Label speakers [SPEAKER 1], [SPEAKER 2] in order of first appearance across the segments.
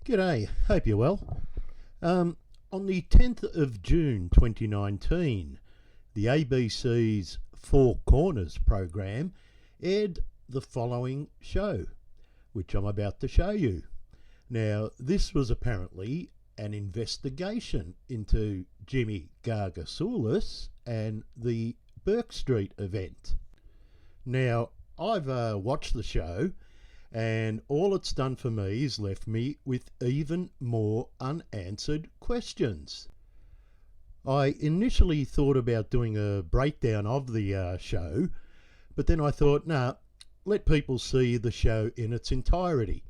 [SPEAKER 1] G'day, hope you're well. On the 10th of June 2019, the ABC's Four Corners program aired the following show, which I'm about to show you. Now, this was apparently an investigation into Jimmy Gargasoulis and the Burke Street event. Now, I've watched the show, and all it's done for me is left me with even more unanswered questions. I initially thought about doing a breakdown of the show, but then I thought, nah, let people see the show in its entirety.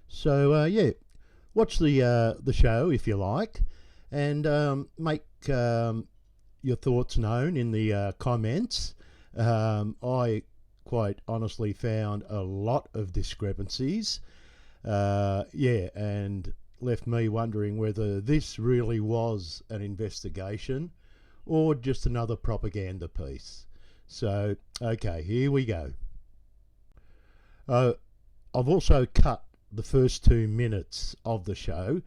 [SPEAKER 1] So, watch the show if you like, and make your thoughts known in the comments. I quite honestly found a lot of discrepancies, and left me wondering whether this really was an investigation or just another propaganda piece. So, okay, here we go. I've also cut the first 2 minutes of the show,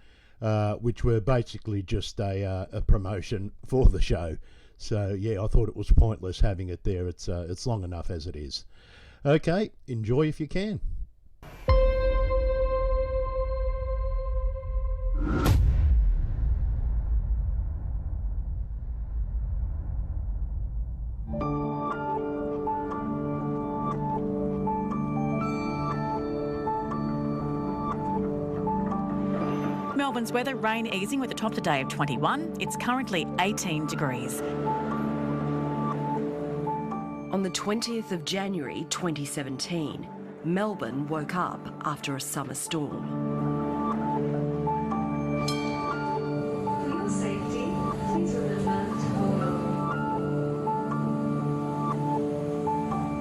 [SPEAKER 1] which were basically just a promotion for the show. So yeah, I thought it was pointless having it there. It's long enough as it is. Okay, enjoy if you can.
[SPEAKER 2] Melbourne's weather, rain easing with a top today of 21. It's currently 18 degrees.
[SPEAKER 3] On the 20th of January 2017, Melbourne woke up after a summer storm.
[SPEAKER 4] For your safety, please remember to hold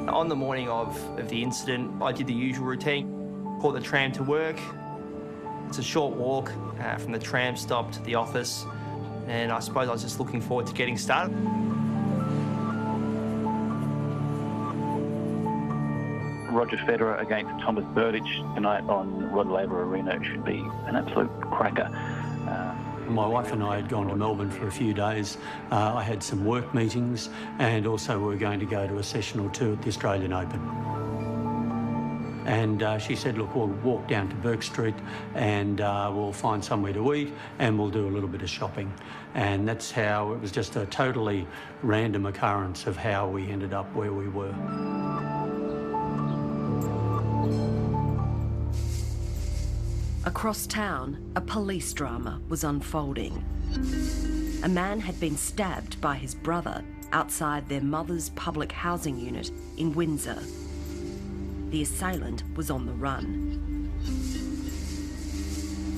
[SPEAKER 4] on.
[SPEAKER 5] On the morning of the incident, I did the usual routine, caught the tram to work. It's a short walk from the tram stop to the office, and I suppose I was just looking forward to getting started.
[SPEAKER 6] Roger Federer against Thomas Berdych tonight on Rod Laver Arena. It should be an absolute cracker.
[SPEAKER 7] My wife and I had gone to Melbourne for a few days. I had some work meetings, and also we were going to go to a session or two at the Australian Open. And she said, look, we'll walk down to Burke Street and we'll find somewhere to eat and we'll do a little bit of shopping. And that's how it was just a totally random occurrence of how we ended up where we were.
[SPEAKER 3] Across town, a police drama was unfolding. A man had been stabbed by his brother outside their mother's public housing unit in Windsor. The assailant was on the run.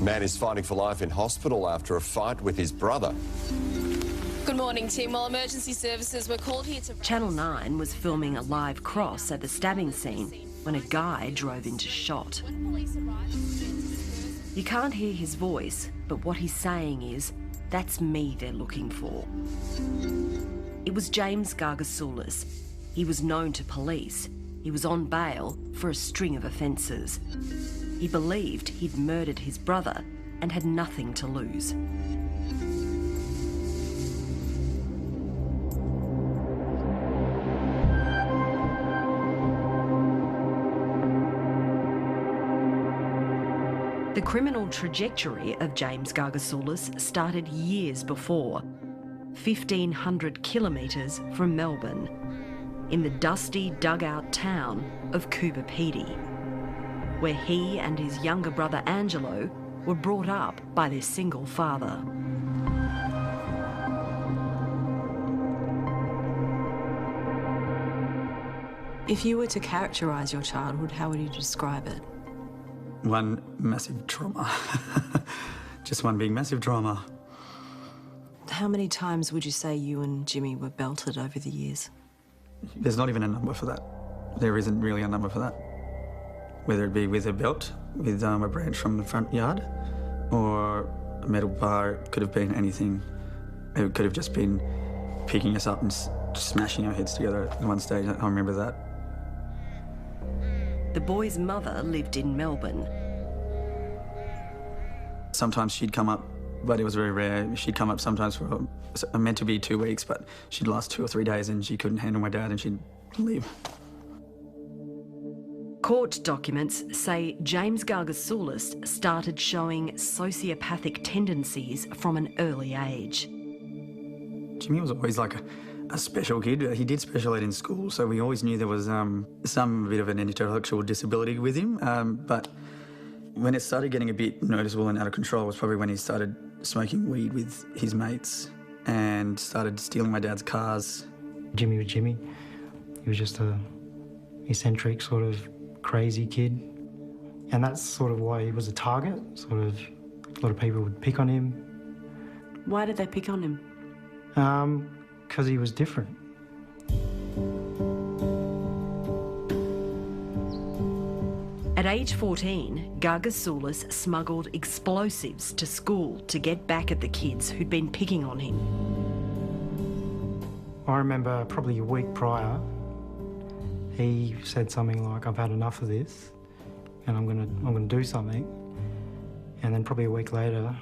[SPEAKER 8] Man is fighting for life in hospital after a fight with his brother.
[SPEAKER 9] Good morning, team. Well, emergency services were called here to...
[SPEAKER 3] Channel 9 was filming a live cross at the stabbing scene when a guy drove into shot. You can't hear his voice, but what he's saying is, that's me they're looking for. It was James Gargasoulis. He was known to police. He was on bail for a string of offences. He believed he'd murdered his brother and had nothing to lose. The criminal trajectory of James Gargasoulis started years before, 1,500 kilometres from Melbourne, in the dusty dugout town of Coober Pedy, where he and his younger brother Angelo were brought up by their single father.
[SPEAKER 10] If you were to characterise your childhood, how would you describe it?
[SPEAKER 7] One massive trauma. Just one big massive trauma.
[SPEAKER 10] How many times would you say you and Jimmy were belted over the years?
[SPEAKER 7] There's not even a number for that. There isn't really a number for that. Whether it be with a belt, with a branch from the front yard, or a metal bar, it could have been anything. It could have just been picking us up and smashing our heads together at one stage. I remember that.
[SPEAKER 3] The boy's mother lived in Melbourne.
[SPEAKER 7] Sometimes she'd come up, but it was very rare. She'd come up sometimes for meant to be 2 weeks, but she'd last 2 or 3 days and she couldn't handle my dad and she'd leave.
[SPEAKER 3] Court documents say James Gargasoulis started showing sociopathic tendencies from an early age.
[SPEAKER 7] Jimmy was always like a special kid. He did special ed in school, so we always knew there was some bit of an intellectual disability with him. But when it started getting a bit noticeable and out of control was probably when he started smoking weed with his mates and started stealing my dad's cars.
[SPEAKER 11] Jimmy was Jimmy. He was just a eccentric, sort of crazy kid. And that's sort of why he was a target. Sort of, a lot of people would pick on him.
[SPEAKER 3] Why did they pick on him?
[SPEAKER 11] Because he was different.
[SPEAKER 3] At age 14, Gargasoulis smuggled explosives to school to get back at the kids who'd been picking on him.
[SPEAKER 11] I remember probably a week prior, he said something like, "I've had enough of this and I'm gonna do something." And then probably a week later,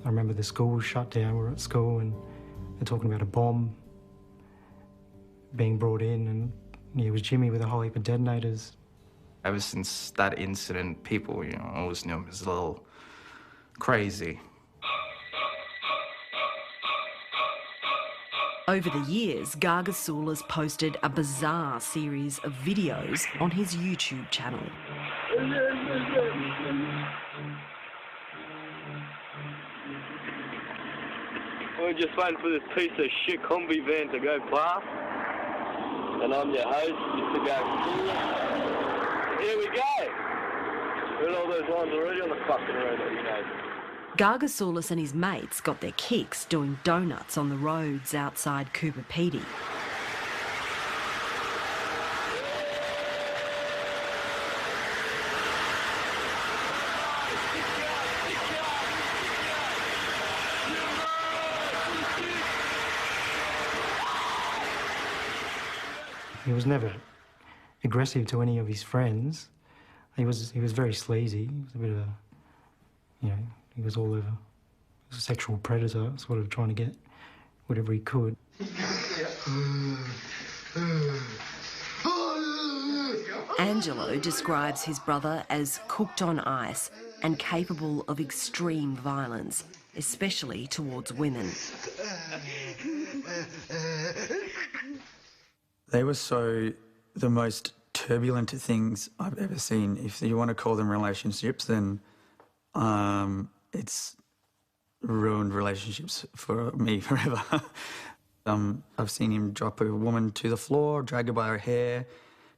[SPEAKER 11] I remember the school was shut down. We were at school and they're talking about a bomb being brought in, and it was Jimmy with a whole heap of detonators.
[SPEAKER 12] Ever since that incident, people, always knew him as a little crazy.
[SPEAKER 3] Over the years, Gargasoulis posted a bizarre series of videos on his YouTube channel.
[SPEAKER 13] We're just waiting for this piece of shit combi van to go past. And I'm your host, Mr. Gargasoulis. Here we go. Got all those lines already on the fucking road,
[SPEAKER 3] Gargasoulis and his mates got their kicks doing donuts on the roads outside Coober Pedy.
[SPEAKER 11] He was never aggressive to any of his friends. He was very sleazy. He was a bit of a, he was all over. He was a sexual predator, sort of trying to get whatever he could.
[SPEAKER 3] Angelo describes his brother as cooked on ice and capable of extreme violence, especially towards women.
[SPEAKER 7] They were the most turbulent things I've ever seen. If you want to call them relationships, then it's ruined relationships for me forever. I've seen him drop a woman to the floor, drag her by her hair,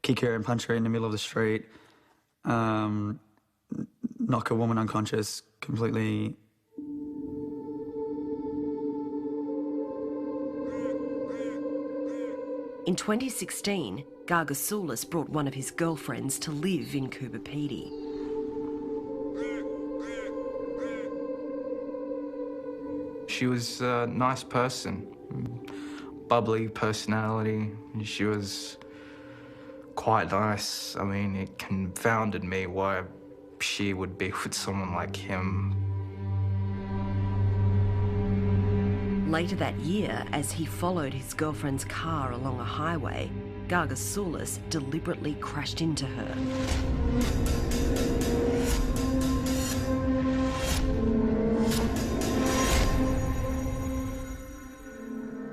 [SPEAKER 7] kick her and punch her in the middle of the street, knock a woman unconscious completely.
[SPEAKER 3] In 2016, Gargasoulis brought one of his girlfriends to live in Coober Pedy.
[SPEAKER 12] She was a nice person, bubbly personality. She was quite nice. I mean, it confounded me why she would be with someone like him.
[SPEAKER 3] Later that year, as he followed his girlfriend's car along a highway, Gargasoulis deliberately crashed into her.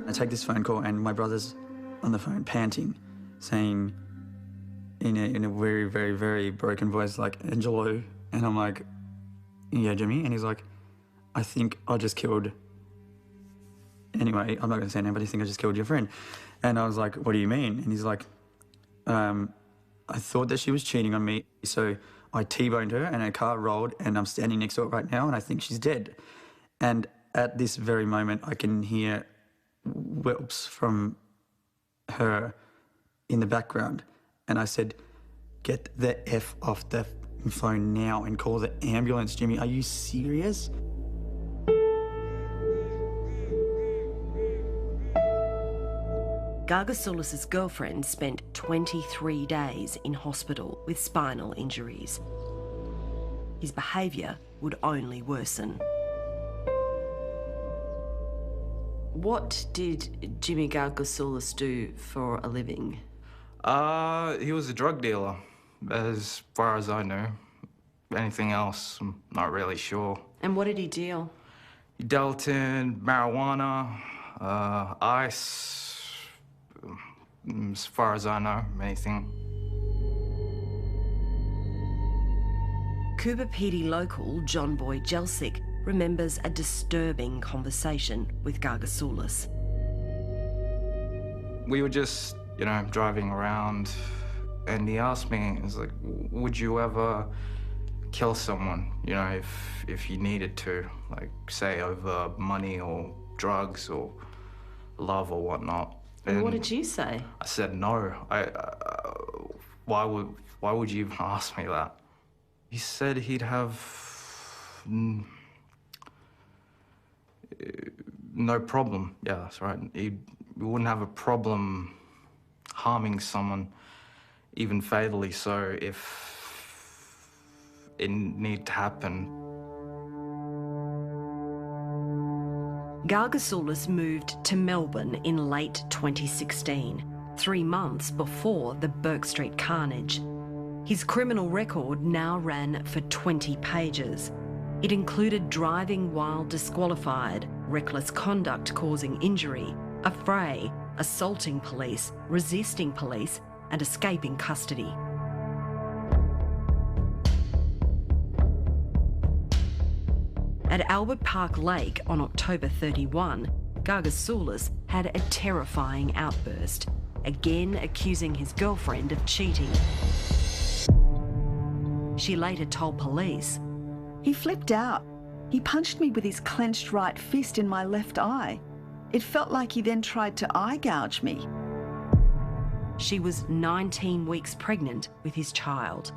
[SPEAKER 7] I take this phone call and my brother's on the phone panting, saying in a very, very, very broken voice, like, "Angelo." And I'm like, "Yeah, Jimmy?" And he's like, "I think I just killed..." Anyway, I'm not going to say name, but I think I just killed your friend. And I was like, "What do you mean?" And he's like, "I thought that she was cheating on me, so I T-boned her and her car rolled and I'm standing next to it right now and I think she's dead." And at this very moment, I can hear whelps from her in the background. And I said, "Get the F off the phone now and call the ambulance, Jimmy. Are you serious?"
[SPEAKER 3] Gargasoulis' girlfriend spent 23 days in hospital with spinal injuries. His behaviour would only worsen.
[SPEAKER 10] What did Jimmy Gargasoulis do for a living?
[SPEAKER 12] He was a drug dealer, as far as I know. Anything else, I'm not really sure.
[SPEAKER 10] And what did he deal?
[SPEAKER 12] He dealt in marijuana, ice, as far as I know, anything.
[SPEAKER 3] Cooper PD local John Boy Jelsic remembers a disturbing conversation with Gargasoulis.
[SPEAKER 12] We were just, driving around, and he asked me, he's like, would you ever kill someone, if you needed to, like, say, over money or drugs or love or whatnot.
[SPEAKER 10] And what did you say?
[SPEAKER 12] I said no. Why would you even ask me that? He said he'd have no problem. Yeah, that's right. He wouldn't have a problem harming someone, even fatally so, if it needed to happen.
[SPEAKER 3] Gargasoulis moved to Melbourne in late 2016, 3 months before the Bourke Street carnage. His criminal record now ran for 20 pages. It included driving while disqualified, reckless conduct causing injury, a fray, assaulting police, resisting police, and escaping custody. At Albert Park Lake on October 31, Gargasoulis had a terrifying outburst, again accusing his girlfriend of cheating. She later told police,
[SPEAKER 14] "He flipped out. He punched me with his clenched right fist in my left eye. It felt like he then tried to eye gouge me."
[SPEAKER 3] She was 19 weeks pregnant with his child.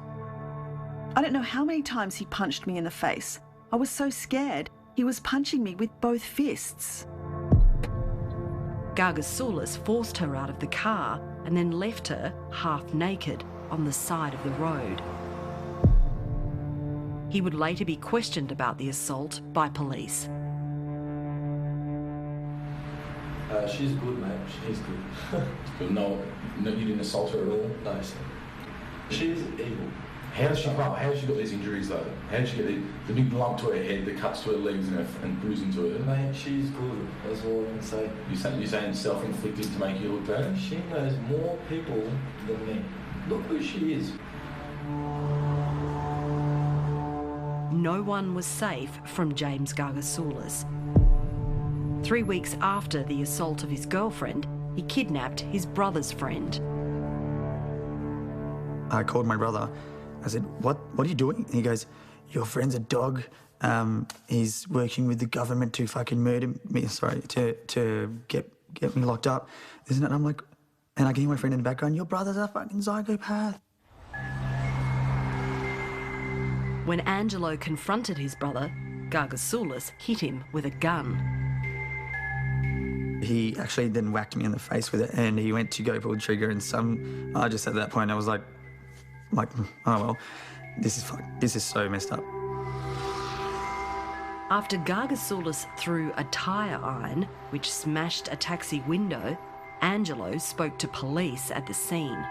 [SPEAKER 14] "I don't know how many times he punched me in the face. I was so scared. He was punching me with both fists."
[SPEAKER 3] Gargasoulis forced her out of the car and then left her half naked on the side of the road. He would later be questioned about the assault by police.
[SPEAKER 15] She's good, mate. She's good. But no, you didn't assault her at all? No, sir. She's evil. How's she got these injuries, though? How'd she get the big lump to her head, the cuts to her legs and bruising to her? Mate, she's good. That's all I can say. You're saying self-inflicted to make you look better? She knows more people than me. Look who she is.
[SPEAKER 3] No one was safe from James Gargasoulis. 3 weeks after the assault of his girlfriend, he kidnapped his brother's friend.
[SPEAKER 7] I called my brother. I said, what are you doing? And he goes, "Your friend's a dog. He's working with the government to fucking murder me, to get me locked up. Isn't it?" And I'm like, and I can hear my friend in the background, "Your brother's a fucking psychopath."
[SPEAKER 3] When Angelo confronted his brother, Gargasoulis hit him with a gun.
[SPEAKER 7] He actually then whacked me in the face with it, and he went to go pull the trigger, and I just at that point I was like, oh well, this is so messed up.
[SPEAKER 3] After Gargasoulis threw a tyre iron, which smashed a taxi window, Angelo spoke to police at the scene.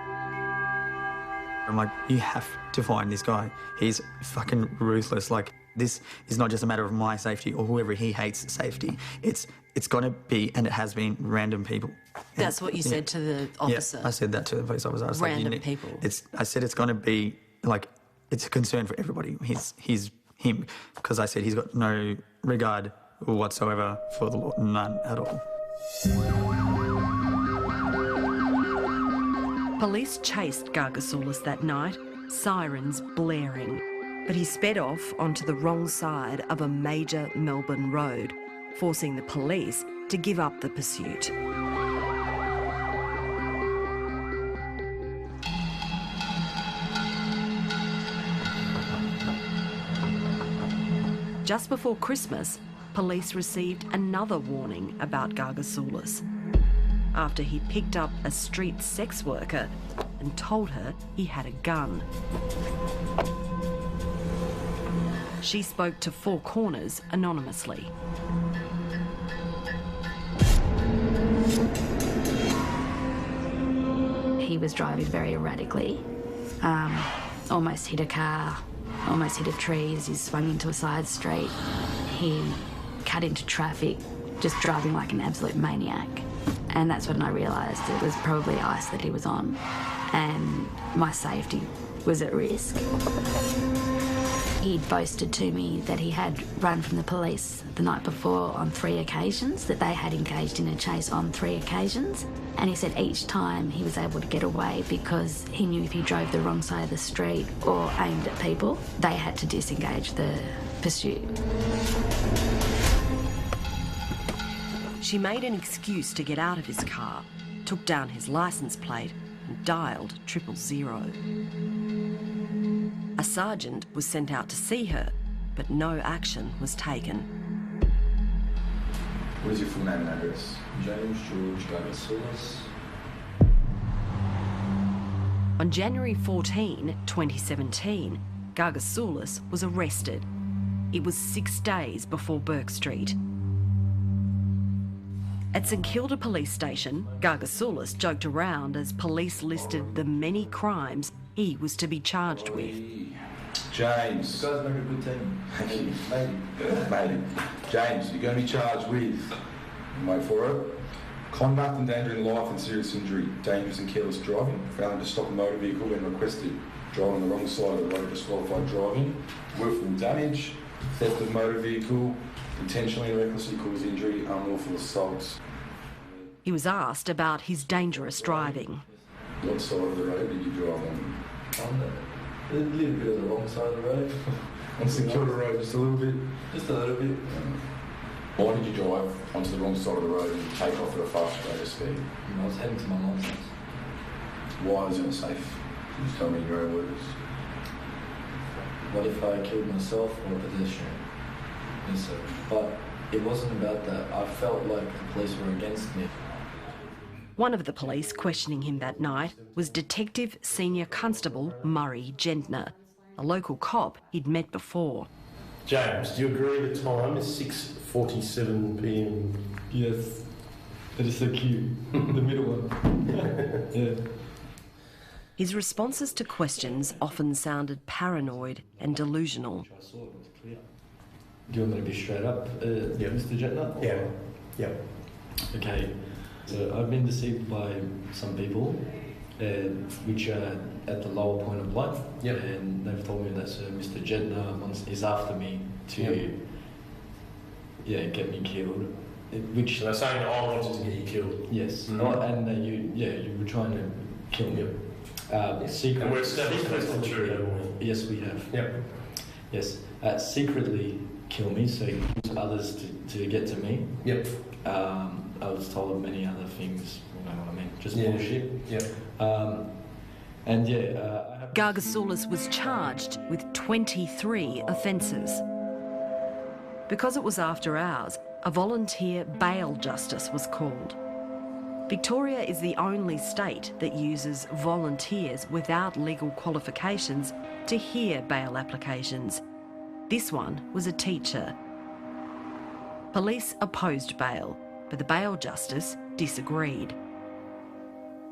[SPEAKER 7] I'm like, you have to find this guy. He's fucking ruthless. Like, this is not just a matter of my safety or whoever he hates safety. It's gonna be, and it has been, random people.
[SPEAKER 10] That's what you said to the officer?
[SPEAKER 7] Yeah, I said that to the police officer. I was
[SPEAKER 10] random
[SPEAKER 7] like,
[SPEAKER 10] people.
[SPEAKER 7] I said it's gonna be, like, it's a concern for everybody. He's him, because I said he's got no regard whatsoever for the law, none at all.
[SPEAKER 3] Police chased Gargasoulis that night, sirens blaring, but he sped off onto the wrong side of a major Melbourne road, forcing the police to give up the pursuit. Just before Christmas, police received another warning about Gargasoulis after he picked up a street sex worker and told her he had a gun. She spoke to Four Corners anonymously.
[SPEAKER 16] He was driving very erratically, almost hit a car, almost hit a tree as he swung into a side street. He cut into traffic, just driving like an absolute maniac. And that's when I realised it was probably ice that he was on, and my safety was at risk. He'd boasted to me that he had run from the police the night before on 3 occasions, that they had engaged in a chase on 3 occasions. And he said each time he was able to get away because he knew if he drove the wrong side of the street or aimed at people, they had to disengage the pursuit.
[SPEAKER 3] She made an excuse to get out of his car, took down his licence plate and dialed 000. A sergeant was sent out to see her, but no action was taken.
[SPEAKER 15] What is your full name and address? James George Gargasoulis.
[SPEAKER 3] On January 14, 2017, Gargasoulis was arrested. It was 6 days before Burke Street. At St Kilda Police Station, Gargasoulis joked around as police listed the many crimes he was to be charged with.
[SPEAKER 15] James. You guys make a good team. Maybe. James, you're going to be charged with, wait for it, conduct endangering life and serious injury, dangerous and careless driving, failing to stop a motor vehicle when requested, driving on the wrong side of the road, disqualified driving, willful damage, theft of motor vehicle, intentionally and recklessly cause injury, unlawful assaults.
[SPEAKER 3] He was asked about his dangerous driving.
[SPEAKER 15] What side of the road did you drive on?
[SPEAKER 17] A little bit of the wrong side of the road.
[SPEAKER 15] On St Kilda Road, just a little bit?
[SPEAKER 17] Just a little bit.
[SPEAKER 15] Why did you drive onto the wrong side of the road and take off at a fast rate of speed?
[SPEAKER 17] I was heading to my mum's house.
[SPEAKER 15] Why is it safe? Can you just tell me in your own words?
[SPEAKER 17] What if I killed myself or a pedestrian? Yes, sir. But it wasn't about that. I felt like the police were against me.
[SPEAKER 3] One of the police questioning him that night was Detective Senior Constable Murray Gentner, a local cop he'd met before.
[SPEAKER 18] James, do you agree the time is 6:47 p.m?
[SPEAKER 17] Yes. That is so cute. The middle one. Yeah.
[SPEAKER 3] His responses to questions often sounded paranoid and delusional.
[SPEAKER 17] Do you want me to be straight up, Mr. Gentner?
[SPEAKER 18] Yeah. Yeah.
[SPEAKER 17] Okay. So I've been deceived by some people, which are at the lower point of life, and they've told me that Mr. Gentner is after me to, get me killed. Which
[SPEAKER 18] so they're saying I wanted to get you killed.
[SPEAKER 17] Yes, and you were trying to kill me. Secretly.
[SPEAKER 18] And we're established that's true, haven't we?
[SPEAKER 17] Yes, we have.
[SPEAKER 18] Yep.
[SPEAKER 17] Yes, secretly kill me so you use others to get to me.
[SPEAKER 18] Yep.
[SPEAKER 17] I was told many other things, you know what I mean, just bullshit.
[SPEAKER 18] Yeah.
[SPEAKER 3] Gargasoulis was charged with 23 offences. Because it was after hours, a volunteer bail justice was called. Victoria is the only state that uses volunteers without legal qualifications to hear bail applications. This one was a teacher. Police opposed bail, but the bail justice disagreed.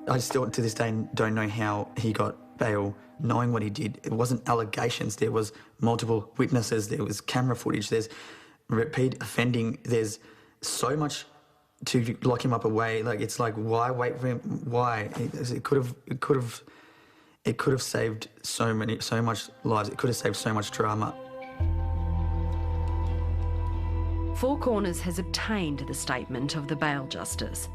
[SPEAKER 7] I still, to this day, don't know how he got bail, knowing what he did. It wasn't allegations. There was multiple witnesses. There was camera footage. There's repeat offending. There's so much to lock him up away. Like, it's like, why wait for him? Why? It could have saved so much lives. It could have saved so much drama.
[SPEAKER 3] Four Corners has obtained the statement of the bail justice.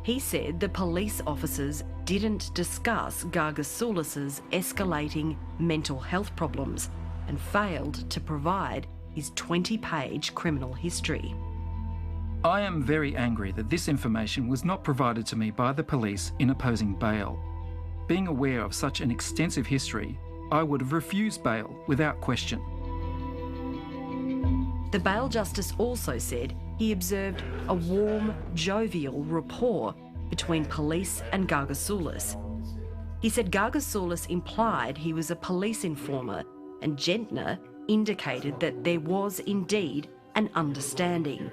[SPEAKER 3] He said the police officers didn't discuss Gargasoulis's escalating mental health problems and failed to provide his 20-page criminal history.
[SPEAKER 19] I am very angry that this information was not provided to me by the police in opposing bail. Being aware of such an extensive history, I would have refused bail without question.
[SPEAKER 3] The bail justice also said he observed a warm, jovial rapport between police and Gargasoulis. He said Gargasoulis implied he was a police informer and Gentner indicated that there was indeed an understanding.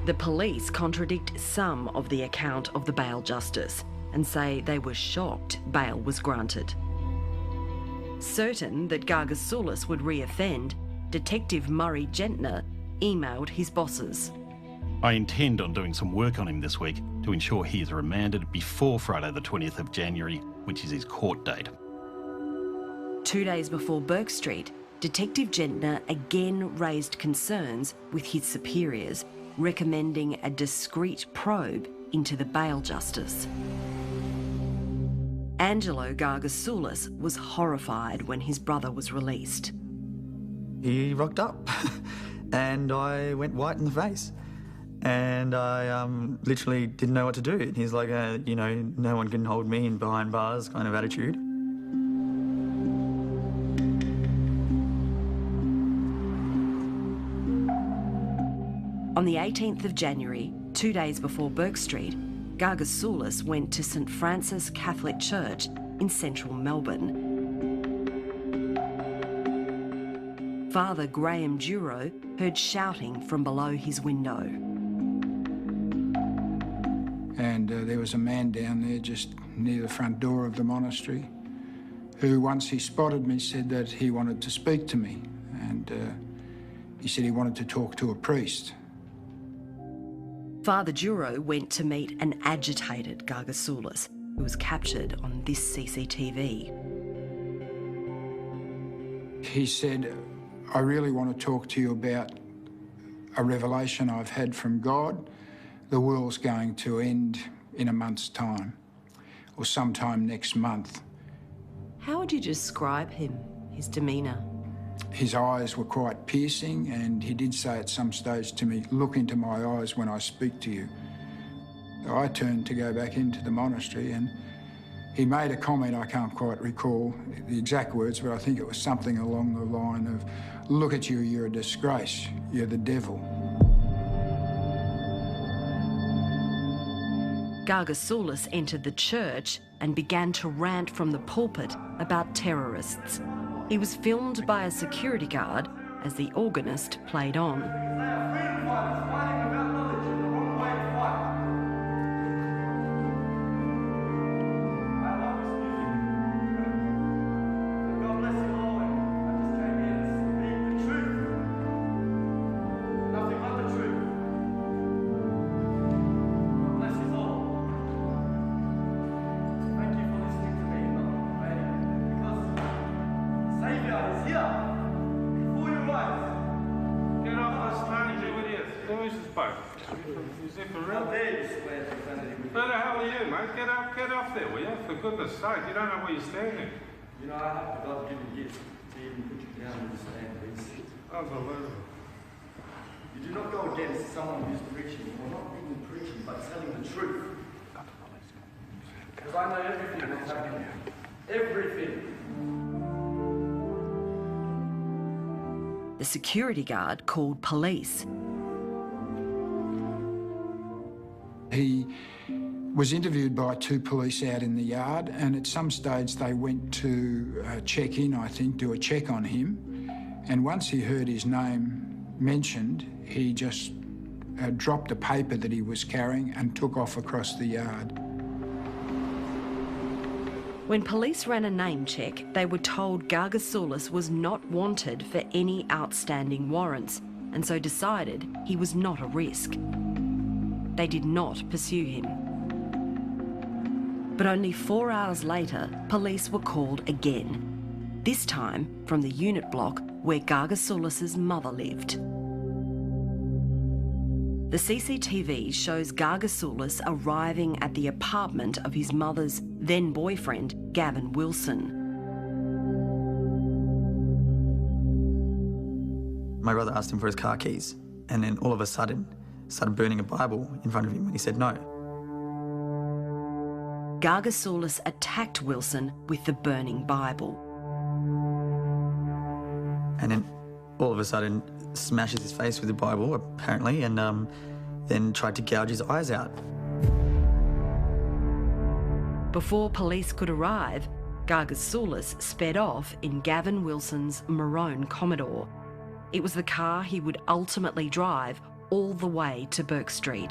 [SPEAKER 3] The police contradict some of the account of the bail justice and say they were shocked bail was granted. Certain that Gargasoulis would reoffend, Detective Murray Gentner emailed his bosses.
[SPEAKER 20] I intend on doing some work on him this week to ensure he is remanded before Friday the 20th of January, which is his court date.
[SPEAKER 3] 2 days before Burke Street, Detective Gentner again raised concerns with his superiors, recommending a discreet probe into the bail justice. Angelo Gargasoulis was horrified when his brother was released.
[SPEAKER 7] He rocked up and I went white in the face. And I literally didn't know what to do. He's like, you know, no one can hold me in behind bars kind of attitude.
[SPEAKER 3] On the 18th of January, 2 days before Burke Street, Gargasoulis went to St Francis Catholic Church in central Melbourne. Father Graham Duro heard shouting from below his window.
[SPEAKER 21] And there was a man down there just near the front door of the monastery who, once he spotted me, said that he wanted to speak to me. And he said he wanted to talk to a priest.
[SPEAKER 3] Father Duro went to meet an agitated Gargasoulis, who was captured on this CCTV.
[SPEAKER 21] He said, I really want to talk to you about a revelation I've had from God. The world's going to end in a month's time, or sometime next month.
[SPEAKER 3] How would you describe him, his demeanour?
[SPEAKER 21] His eyes were quite piercing, and he did say at some stage to me, look into my eyes when I speak to you. So I turned to go back into the monastery, and he made a comment, I can't quite recall the exact words, but I think it was something along the line of, look at you, you're a disgrace, you're the devil.
[SPEAKER 3] Gargasoulis entered the church and began to rant from the pulpit about terrorists. He was filmed by a security guard as the organist played on.
[SPEAKER 22] You don't know where you're standing.
[SPEAKER 23] You know, I have to God-given gift to even put you down and stand, please.
[SPEAKER 22] Unbelievable.
[SPEAKER 23] You do not go against someone who's preaching, or not even preaching, but telling the truth. Because I know everything that's happening. Everything.
[SPEAKER 3] The security guard called police.
[SPEAKER 21] He was interviewed by 2 police out in the yard, and at some stage they went to check in, I think, do a check on him. And once he heard his name mentioned, he just dropped a paper that he was carrying and took off across the yard.
[SPEAKER 3] When police ran a name check, they were told Gargasoulis was not wanted for any outstanding warrants, and so decided he was not a risk. They did not pursue him. But only 4 hours later, police were called again, this time from the unit block where Gargasoulis' mother lived. The CCTV shows Gargasoulis arriving at the apartment of his mother's then-boyfriend, Gavin Wilson.
[SPEAKER 7] My brother asked him for his car keys, and then all of a sudden started burning a Bible in front of him when he said no.
[SPEAKER 3] Gargasoulis attacked Wilson with the burning Bible.
[SPEAKER 7] And then all of a sudden smashes his face with the Bible, apparently, and then tried to gouge his eyes out.
[SPEAKER 3] Before police could arrive, Gargasoulis sped off in Gavin Wilson's maroon Commodore. It was the car he would ultimately drive all the way to Bourke Street.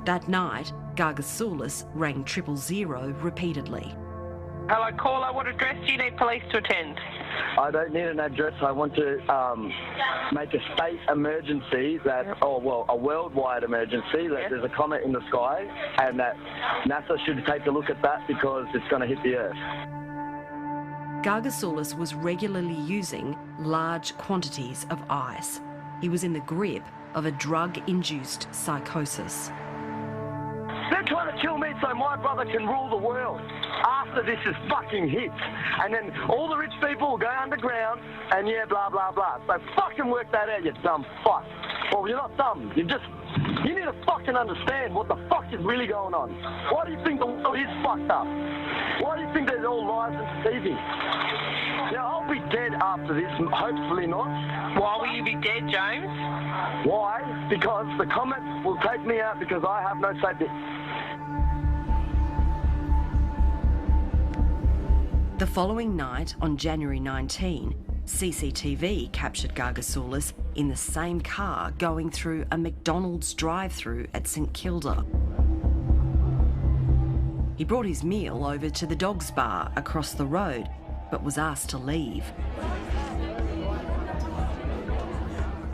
[SPEAKER 3] That night, Gargasoulis rang 000 repeatedly.
[SPEAKER 1] Hello, caller. What address do you need police to attend?
[SPEAKER 23] I don't need an address. I want to make a state emergency a worldwide emergency that there's a comet in the sky and that NASA should take a look at that because it's going to hit the Earth.
[SPEAKER 3] Gargasoulis was regularly using large quantities of ice. He was in the grip of a drug-induced psychosis.
[SPEAKER 23] They're trying to kill me so my brother can rule the world after this is fucking hit. And then all the rich people will go underground and blah, blah, blah. So fucking work that out, you dumb fuck. Well, you're not dumb. You need to fucking understand what the fuck is really going on. Why do you think the world is fucked up? Why do you think there's all lies and deceiving? Yeah, I'll be dead after this, hopefully not.
[SPEAKER 1] Why will you be dead, James?
[SPEAKER 23] Why? Because the comet will take me out because I have no safety.
[SPEAKER 3] The following night, on January 19, CCTV captured Gargasoulis in the same car going through a McDonald's drive-through at St Kilda. He brought his meal over to the Dogs Bar across the road, but was asked to leave.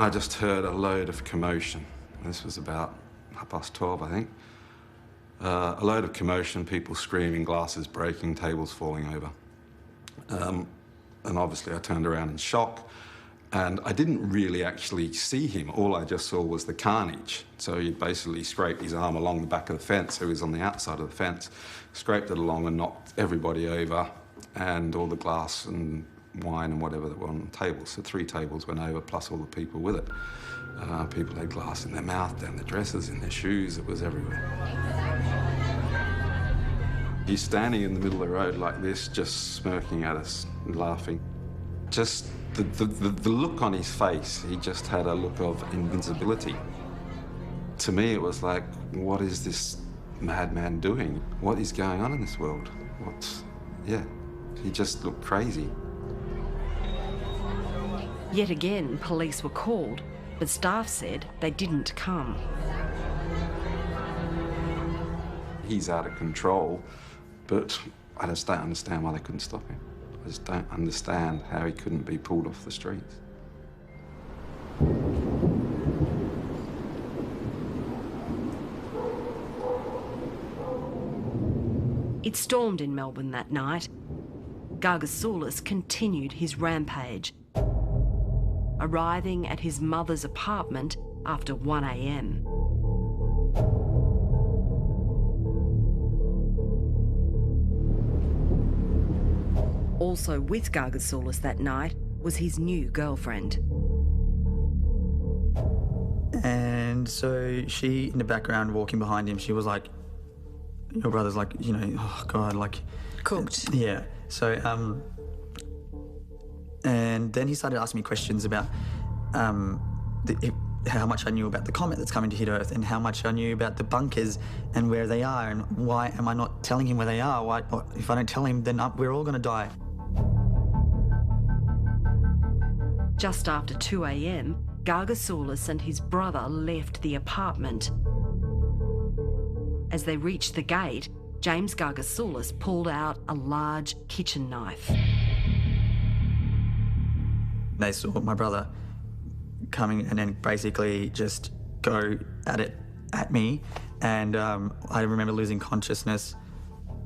[SPEAKER 2] I just heard a load of commotion. This was about 12:30, I think. A load of commotion, people screaming, glasses breaking, tables falling over. And obviously I turned around in shock, and I didn't really actually see him. All I just saw was the carnage. So he basically scraped his arm along the back of the fence, so he was on the outside of the fence, scraped it along and knocked everybody over, and all the glass and wine and whatever that were on the tables. So 3 tables went over, plus all the people with it. People had glass in their mouth, down their dresses, in their shoes, it was everywhere. He's standing in the middle of the road like this, just smirking at us and laughing. Just the look on his face, he just had a look of invincibility. To me, it was like, what is this madman doing? What is going on in this world? He just looked crazy.
[SPEAKER 3] Yet again, police were called, but staff said they didn't come.
[SPEAKER 2] He's out of control, but I just don't understand why they couldn't stop him. I just don't understand how he couldn't be pulled off the streets.
[SPEAKER 3] It stormed in Melbourne that night. Gargasoulis continued his rampage, arriving at his mother's apartment after 1 a.m. Also with Gargasoulis that night was his new girlfriend.
[SPEAKER 7] And so she, in the background, walking behind him, she was like, your brother's like, oh God, like...
[SPEAKER 10] Cooked.
[SPEAKER 7] Yeah. So, and then he started asking me questions about how much I knew about the comet that's coming to hit Earth and how much I knew about the bunkers and where they are and why am I not telling him where they are? Why, if I don't tell him, then we're all going to die.
[SPEAKER 3] Just after 2 a.m, Gargasoulis and his brother left the apartment. As they reached the gate, James Gargasoulis pulled out a large kitchen knife.
[SPEAKER 7] They saw my brother coming and then basically just go at it at me, and I remember losing consciousness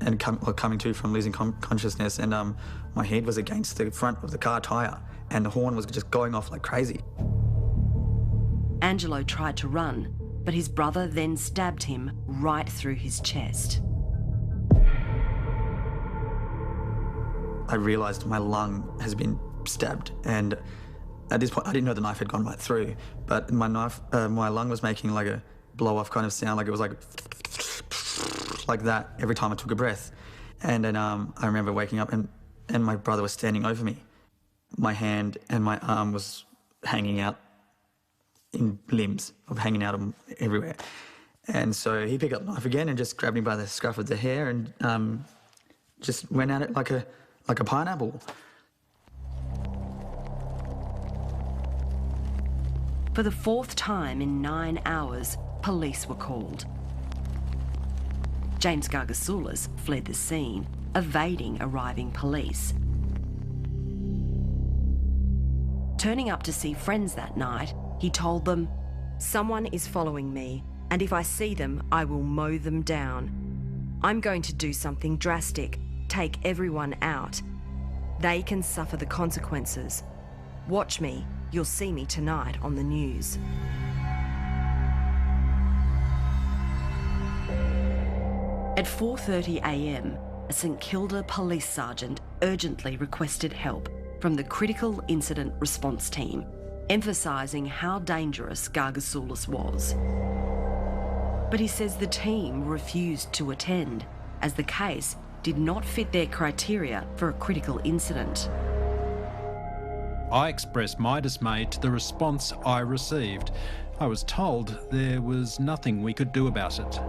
[SPEAKER 7] and coming to from losing consciousness, and my head was against the front of the car tyre and the horn was just going off like crazy.
[SPEAKER 3] Angelo tried to run, but his brother then stabbed him right through his chest.
[SPEAKER 7] I realised my lung has been stabbed, and at this point I didn't know the knife had gone right through, but my lung was making like a blow-off kind of sound, like it was like that every time I took a breath. And then I remember waking up and my brother was standing over me. My hand and my arm was hanging out in limbs, hanging out everywhere. And so he picked up the knife again and just grabbed me by the scruff of the hair and just went at it like a pineapple.
[SPEAKER 3] For the fourth time in 9 hours, police were called. James Gargasoulis fled the scene, evading arriving police. Turning up to see friends that night, he told them, "Someone is following me, and if I see them, I will mow them down. I'm going to do something drastic, take everyone out. They can suffer the consequences. Watch me, you'll see me tonight on the news." At 4:30 a.m, a St Kilda police sergeant urgently requested help from the Critical Incident Response Team, emphasising how dangerous Gargasoulis was. But he says the team refused to attend, as the case did not fit their criteria for a critical incident.
[SPEAKER 4] I expressed my dismay to the response I received. I was told there was nothing we could do about it.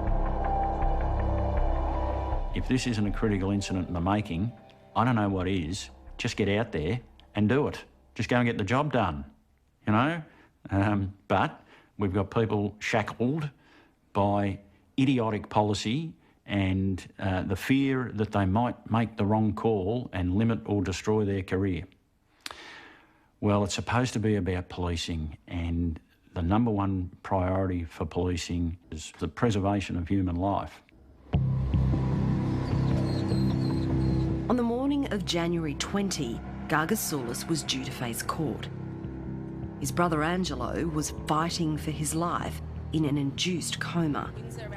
[SPEAKER 5] If this isn't a critical incident in the making, I don't know what is. Just get out there and do it. Just go and get the job done, you know? But we've got people shackled by idiotic policy and the fear that they might make the wrong call and limit or destroy their career. Well, it's supposed to be about policing, and the number one priority for policing is the preservation of human life.
[SPEAKER 3] On the morning of January 20, Gargasoulis was due to face court. His brother Angelo was fighting for his life in an induced coma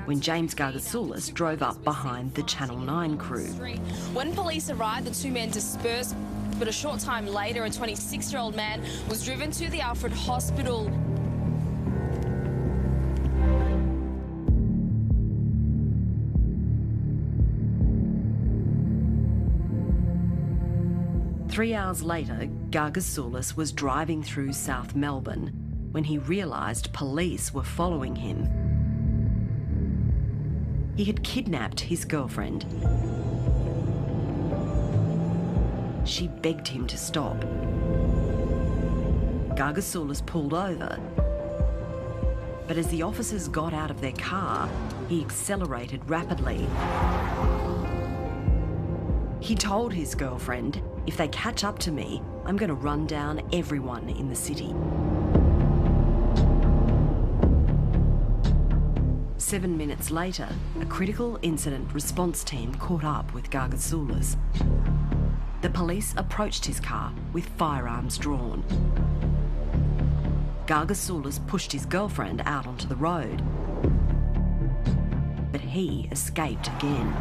[SPEAKER 3] when James Gargasoulis drove up behind the Channel 9 crew.
[SPEAKER 9] When police arrived, the two men dispersed, but a short time later, a 26-year-old man was driven to the Alfred Hospital.
[SPEAKER 3] Three hours later, Gargasoulis was driving through South Melbourne when he realised police were following him. He had kidnapped his girlfriend. She begged him to stop. Gargasoulis pulled over, but as the officers got out of their car, he accelerated rapidly. He told his girlfriend, "If they catch up to me, I'm going to run down everyone in the city." 7 minutes later, a critical incident response team caught up with Gargasoulis. The police approached his car with firearms drawn. Gargasoulis pushed his girlfriend out onto the road, but he escaped again.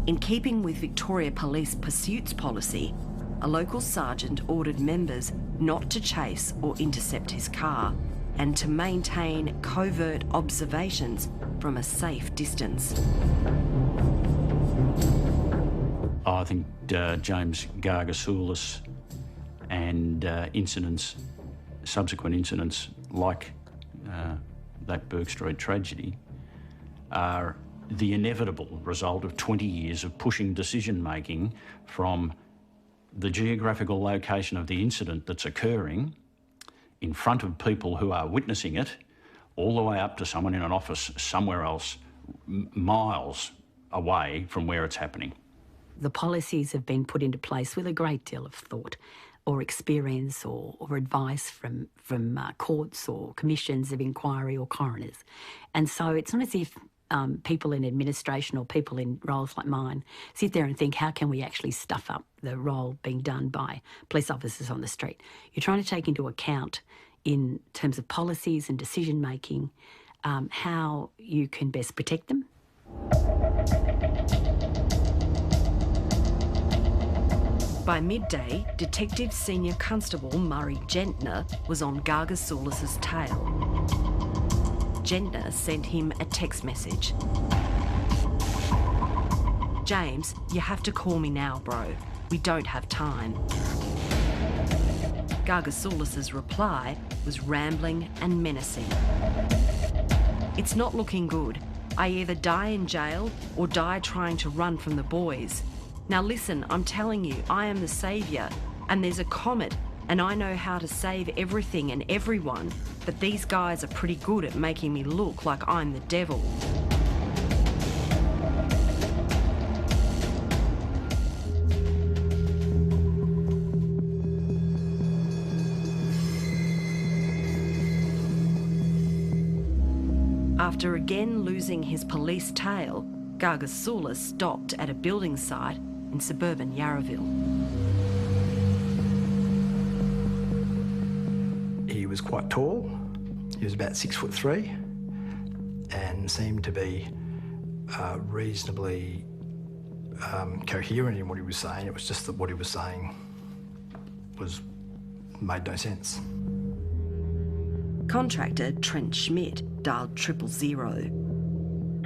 [SPEAKER 3] In keeping with Victoria Police pursuits policy, a local sergeant ordered members not to chase or intercept his car and to maintain covert observations from a safe distance.
[SPEAKER 5] I think James Gargasoulis and subsequent incidents like that Bourke Street tragedy are the inevitable result of 20 years of pushing decision-making from the geographical location of the incident that's occurring in front of people who are witnessing it, all the way up to someone in an office somewhere else, miles away from where it's happening.
[SPEAKER 16] The policies have been put into place with a great deal of thought or experience or advice from courts or commissions of inquiry or coroners. And so it's not as if people in administration or people in roles like mine sit there and think, how can we actually stuff up the role being done by police officers on the street? You're trying to take into account, in terms of policies and decision-making, how you can best protect them.
[SPEAKER 3] By midday, Detective Senior Constable Murray Gentner was on Gargasoulis' tail. Gentner sent him a text message. "James, you have to call me now, bro. We don't have time." Gargasoulis's reply was rambling and menacing. It's not looking good. I either die in jail or die trying to run from the boys. Now listen, I'm telling you, I am the saviour, and there's a comet, and I know how to save everything and everyone, but these guys are pretty good at making me look like I'm the devil. After again losing his police tail, Gargasoulis stopped at a building site in suburban Yarraville.
[SPEAKER 6] He was quite tall. He was about 6'3", and seemed to be reasonably coherent in what he was saying. It was just that what he was saying made no sense.
[SPEAKER 3] Contractor Trent Schmidt dialed 000.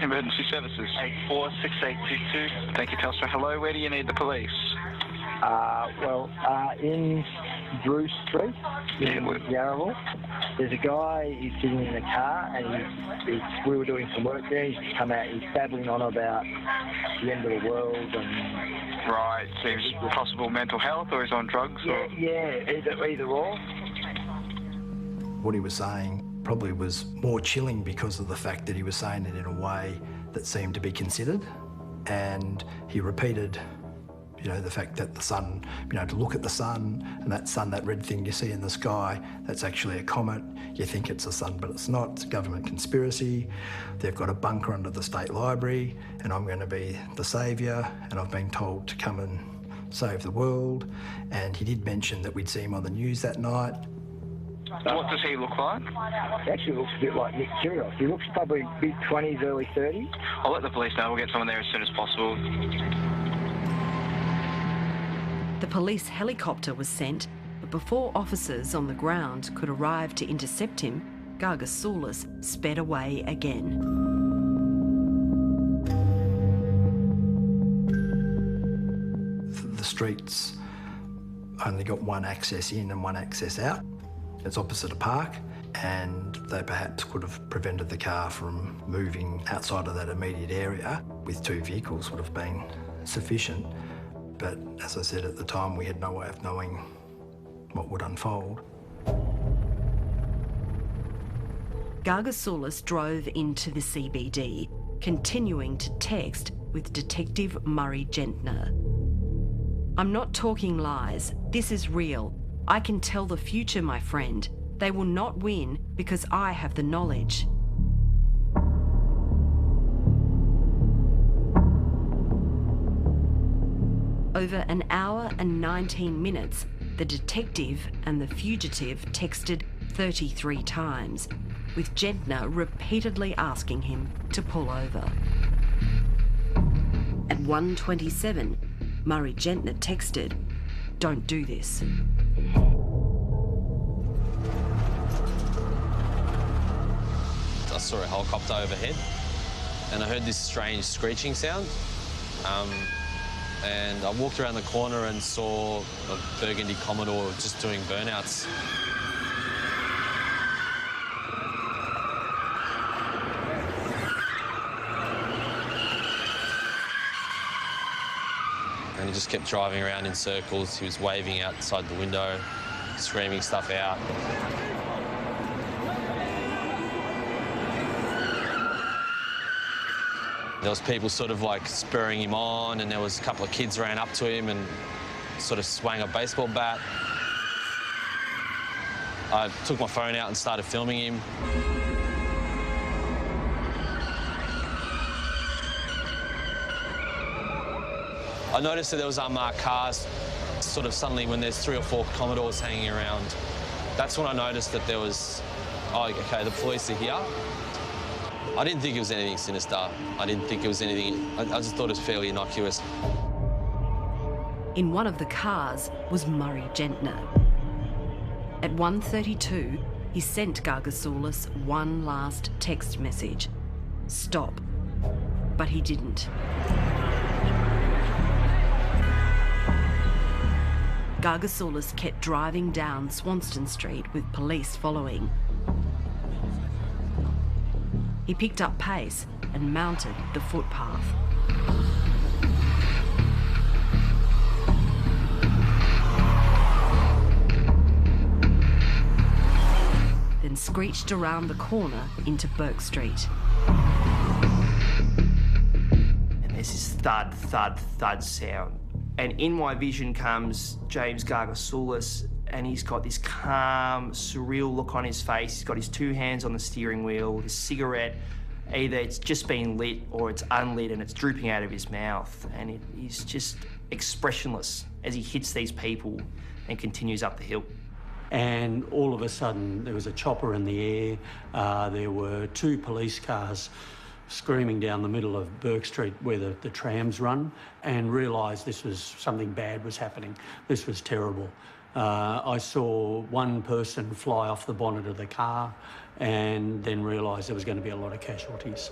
[SPEAKER 8] Emergency services. 846822. Thank you, Telstra. Hello, where do you need the police?
[SPEAKER 13] In Drew Street in Yarraville, there's a guy, he's sitting in a car, and we were doing some work there. He's come out, he's babbling on about the end of the world and...
[SPEAKER 8] Right, seems possible mental health, or he's on drugs?
[SPEAKER 13] Either or.
[SPEAKER 6] What he was saying probably was more chilling because of the fact that he was saying it in a way that seemed to be considered, and he repeated, the fact that the sun, to look at the sun, and that sun, that red thing you see in the sky, that's actually a comet. You think it's the sun, but it's not. It's a government conspiracy. They've got a bunker under the State Library, and I'm going to be the saviour, and I've been told to come and save the world. And he did mention that we'd see him on the news that night.
[SPEAKER 8] What does he look like?
[SPEAKER 13] He actually looks a bit like Nick Kyrgios. He looks probably mid-20s, early 30s.
[SPEAKER 8] I'll let the police know. We'll get someone there as soon as possible.
[SPEAKER 3] The police helicopter was sent, but before officers on the ground could arrive to intercept him, Gargasoulis sped away again.
[SPEAKER 6] The streets only got one access in and one access out. It's opposite a park, and they perhaps could have prevented the car from moving outside of that immediate area. With 2 vehicles would have been sufficient, but as I said at the time, we had no way of knowing what would unfold.
[SPEAKER 3] Gargasoulis drove into the CBD, continuing to text with Detective Murray Gentner. I'm not talking lies. This is real. I can tell the future, my friend. They will not win because I have the knowledge. Over an hour and 19 minutes, the detective and the fugitive texted 33 times, with Gentner repeatedly asking him to pull over. At 1:27, Murray Gentner texted, "Don't do this."
[SPEAKER 24] I saw a helicopter overhead and I heard this strange screeching sound. And I walked around the corner and saw a Burgundy Commodore just doing burnouts. And he just kept driving around in circles. He was waving outside the window, screaming stuff out. There was people sort of like spurring him on, and there was a couple of kids ran up to him and sort of swung a baseball bat. I took my phone out and started filming him. I noticed that there was unmarked cars sort of suddenly when there's 3 or 4 Commodores hanging around. That's when I noticed that there was, oh, OK, the police are here. I didn't think it was anything sinister. I didn't think it was anything... I just thought it was fairly innocuous.
[SPEAKER 3] In one of the cars was Murray Gentner. At 1:32, he sent Gargasoulis one last text message. Stop. But he didn't. Gargasoulis kept driving down Swanston Street with police following. He picked up pace and mounted the footpath. Then screeched around the corner into Burke Street.
[SPEAKER 11] And there's this thud, thud, thud sound. And in my vision comes James Gargasoulis, and he's got this calm, surreal look on his face. He's got his two hands on the steering wheel, his cigarette. Either it's just been lit or it's unlit and it's drooping out of his mouth. And he's just expressionless as he hits these people and continues up the hill.
[SPEAKER 5] And all of a sudden there was a chopper in the air. There were two police cars screaming down the middle of Burke Street where the trams run, and realised this was something bad was happening. This was terrible. I saw one person fly off the bonnet of the car and then realised there was going to be a lot of casualties.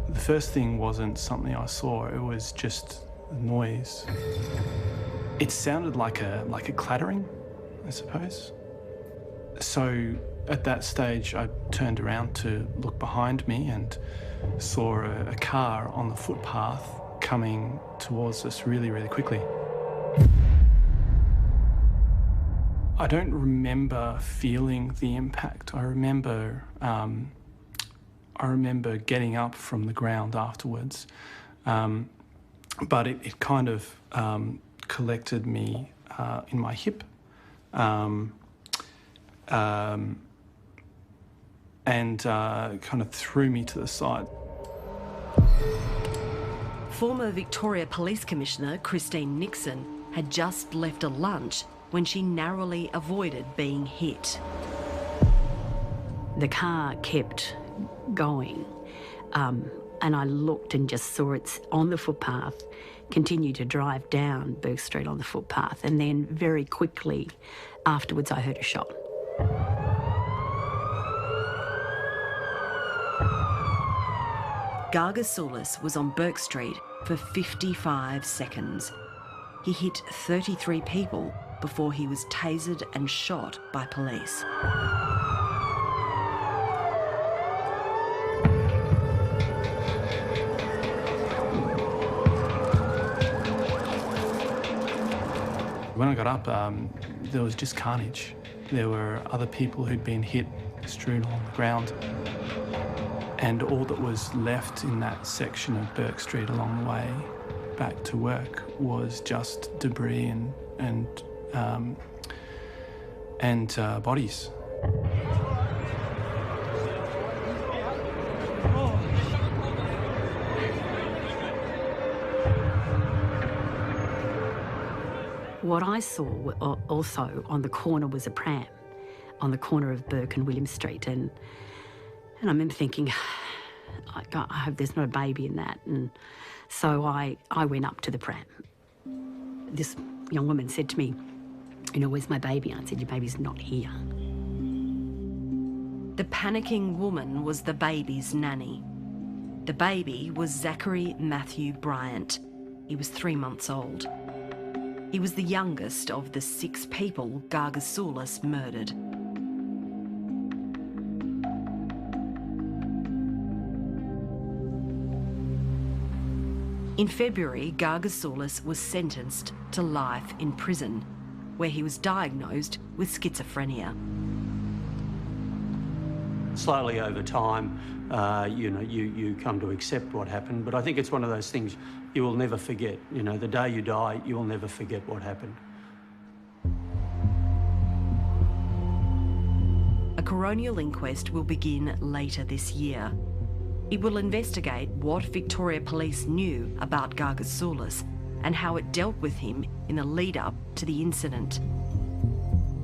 [SPEAKER 12] The first thing wasn't something I saw, it was just noise. It sounded like a clattering, I suppose. So at that stage, I turned around to look behind me and saw a car on the footpath coming towards us really, really quickly. I don't remember feeling the impact. I remember getting up from the ground afterwards, but it kind of collected me in my hip, and kind of threw me to the side.
[SPEAKER 3] Former Victoria Police Commissioner Christine Nixon had just left a lunch when she narrowly avoided being hit.
[SPEAKER 16] The car kept going, and I looked and just saw it on the footpath, continue to drive down Burke Street on the footpath, and then very quickly afterwards I heard a shot.
[SPEAKER 3] Gargasoulis was on Burke Street for 55 seconds. He hit 33 people before he was tasered and shot by police.
[SPEAKER 12] When I got up, there was just carnage. There were other people who'd been hit, strewn on the ground. And all that was left in that section of Burke Street along the way back to work was just debris and bodies.
[SPEAKER 16] What I saw also on the corner was a pram on the corner of Burke and William Street, and I remember thinking, I hope there's not a baby in that. And so I went up to the pram. This young woman said to me, you know, where's my baby? I said, your baby's not here.
[SPEAKER 3] The panicking woman was the baby's nanny. The baby was Zachary Matthew Bryant. He was 3 months old. He was the youngest of the 6 people Gargasoulis murdered. In February, Gargasoulis was sentenced to life in prison, where he was diagnosed with schizophrenia.
[SPEAKER 5] Slowly over time, you come to accept what happened, but I think it's one of those things you will never forget. You know, the day you die, you will never forget what happened.
[SPEAKER 3] A coronial inquest will begin later this year. It will investigate what Victoria Police knew about Gargasoulis and how it dealt with him in the lead-up to the incident.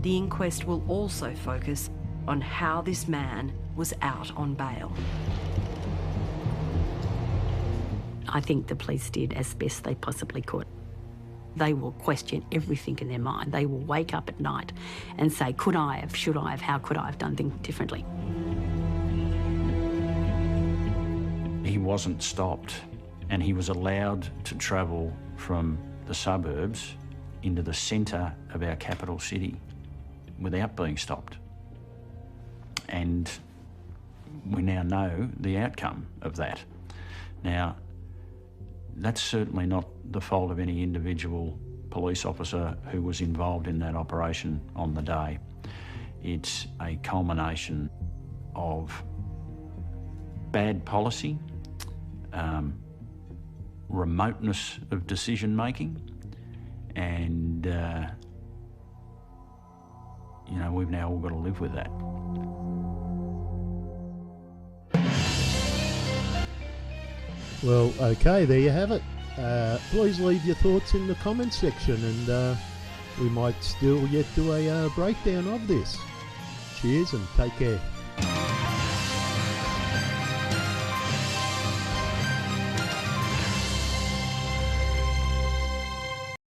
[SPEAKER 3] The inquest will also focus on how this man was out on bail.
[SPEAKER 16] I think the police did as best they possibly could. They will question everything in their mind. They will wake up at night and say, could I have, should I have, how could I have done things differently?
[SPEAKER 5] He wasn't stopped. and he was allowed to travel from the suburbs into the centre of our capital city without being stopped. And we now know the outcome of that. Now, that's certainly not the fault of any individual police officer who was involved in that operation on the day. It's a culmination of bad policy, remoteness of decision making, and we've now all got to live with that.
[SPEAKER 14] Well, okay, there you have it. Please leave your thoughts in the comments section, and we might still yet do a breakdown of this. Cheers and take care.